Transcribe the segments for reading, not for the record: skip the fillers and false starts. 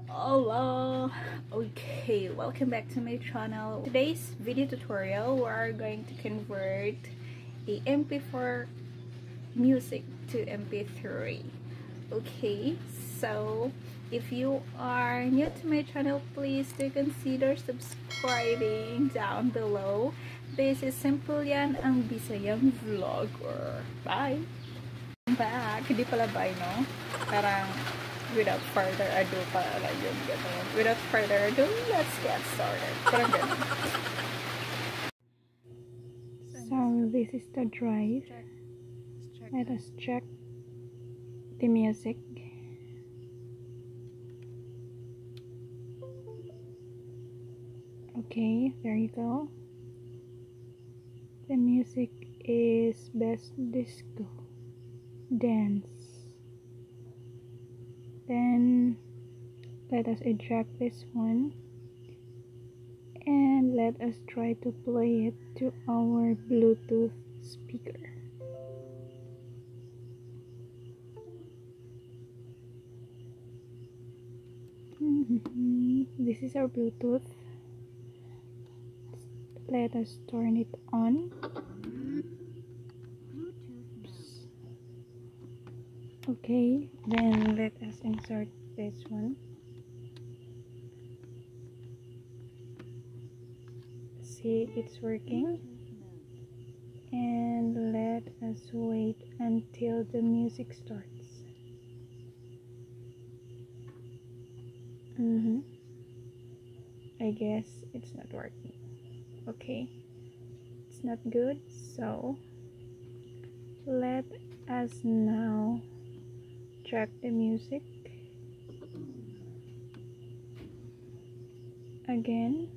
Hello. Okay, welcome back to my channel. Today's video tutorial, we are going to convert a MP4 music to MP3. Okay, so if you are new to my channel, please do consider subscribing down below. This is Simpleyhan, ang Bisayang vlogger. Bye! Back, hindi pala bye, no? Parang without further ado pala yun, ganun. Without further ado, let's get started. Parang ganun. So, this is the drive. Let us check the music. Okay, there you go. The music is Best Disco Dance. Then let us eject this one and let us try to play it to our Bluetooth speaker. This is our Bluetooth. Let us turn it on. Okay, then let us insert this one. See, it's working. And let us wait until the music starts. I guess it's not working. Okay, it's not good, so let us now check the music again.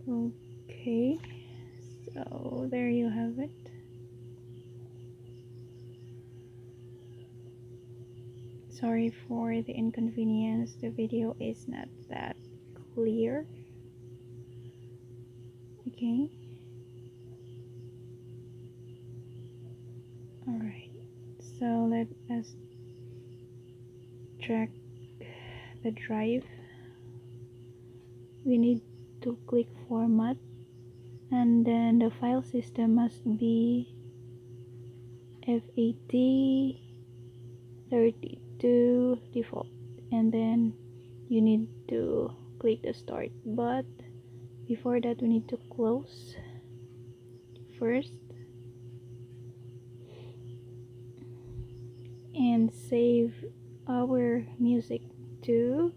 Okay, so there you have it. Sorry for the inconvenience, the video is not that clear. Okay, alright, so let us check the drive. We need to click format, and then the file system must be FAT32 default, and then you need to click the start. But before that, we need to close first and save our music to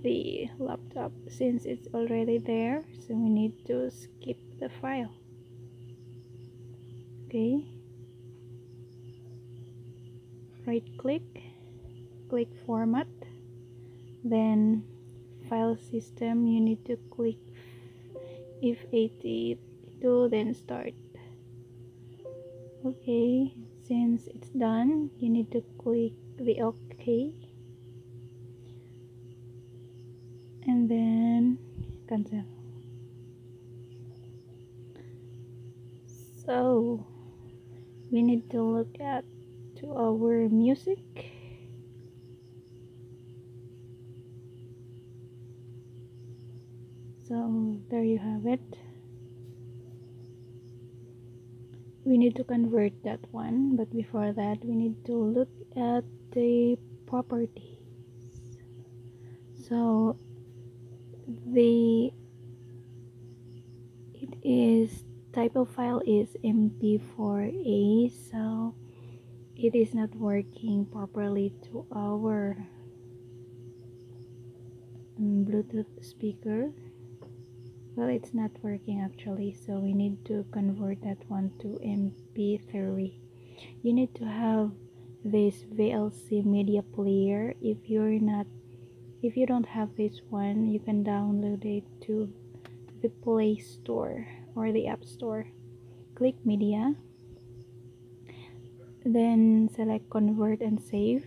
the laptop since it's already there, so we need to skip the file. Okay, right click, click format, then file system, you need to click FAT32, then start. Okay, since it's done, you need to click the OK and then cancel. So we need to look at to our music. So there you have it. We need to convert that one, but before that we need to look at the properties. So type of file is MP4A, so it is not working properly to our Bluetooth speaker. Well, it's not working actually, so we need to convert that one to MP3. You need to have this VLC media player. If you don't have this one, you can download it to the Play Store or the App Store. Click media, then select convert and save.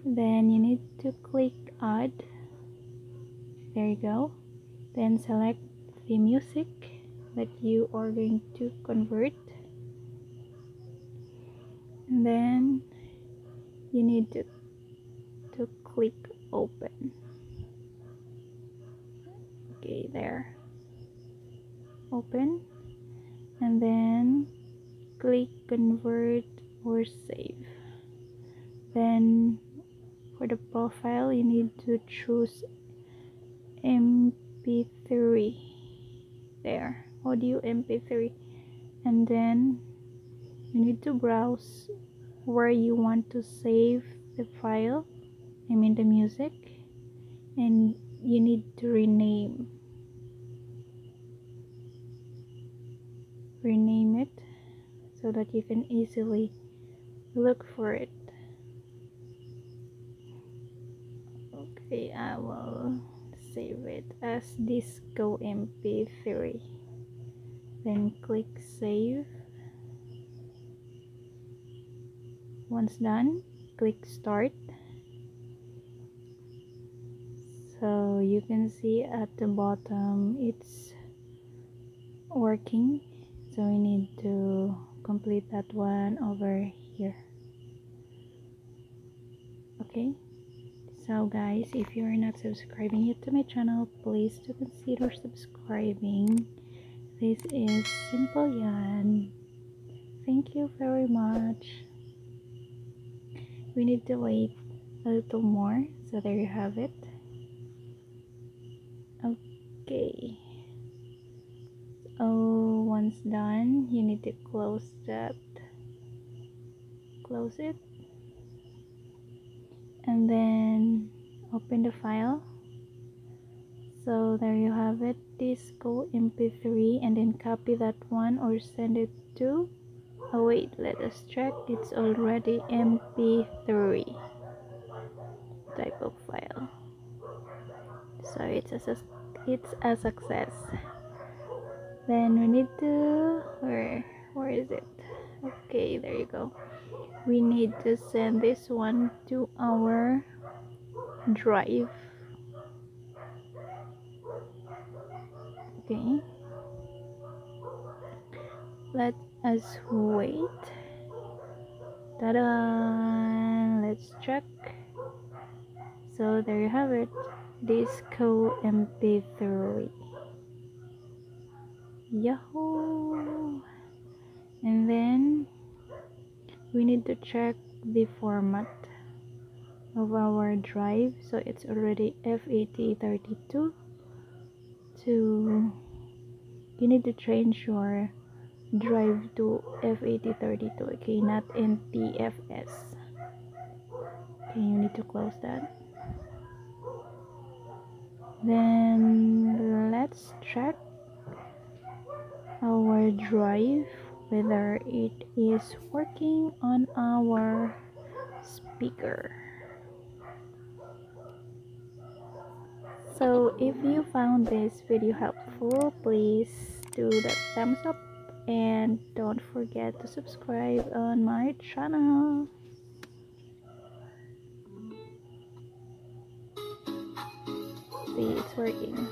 Then you need to click add. There you go. Then select the music that you are going to convert. And then you need to click open. Okay, there, open, and then click convert or save. Then for the profile, you need to choose MP3, there, audio MP3, and then you need to browse where you want to save the file, I mean the music, and you need to rename it so that you can easily look for it. Okay, I will save it as disco MP3, then click save. Once done, click start. So you can see at the bottom it's working, so we need to complete that one over here. Okay, so guys, if you're not subscribing yet to my channel, please do consider subscribing. This is simpleyhan. Thank you very much. We need to wait a little more, so there you have it. Okay, once done, you need to close it, and then open the file. So there you have it, disco MP3, and then copy that one or send it to, oh wait, let us check, it's already MP3 type of file, so it's a success. Then we need to, where is it? Okay, there you go. We need to send this one to our drive. Okay, let us wait. Ta-da! Let's check. So there you have it, disco MP3. Yahoo! And then we need to check the format of our drive. So it's already FAT32. You need to change your drive to FAT32, okay, not NTFS. Okay, you need to close that. Then let's check our drive whether it is working on our speaker. So if you found this video helpful, please do that thumbs up and don't forget to subscribe on my channel. See, it's working.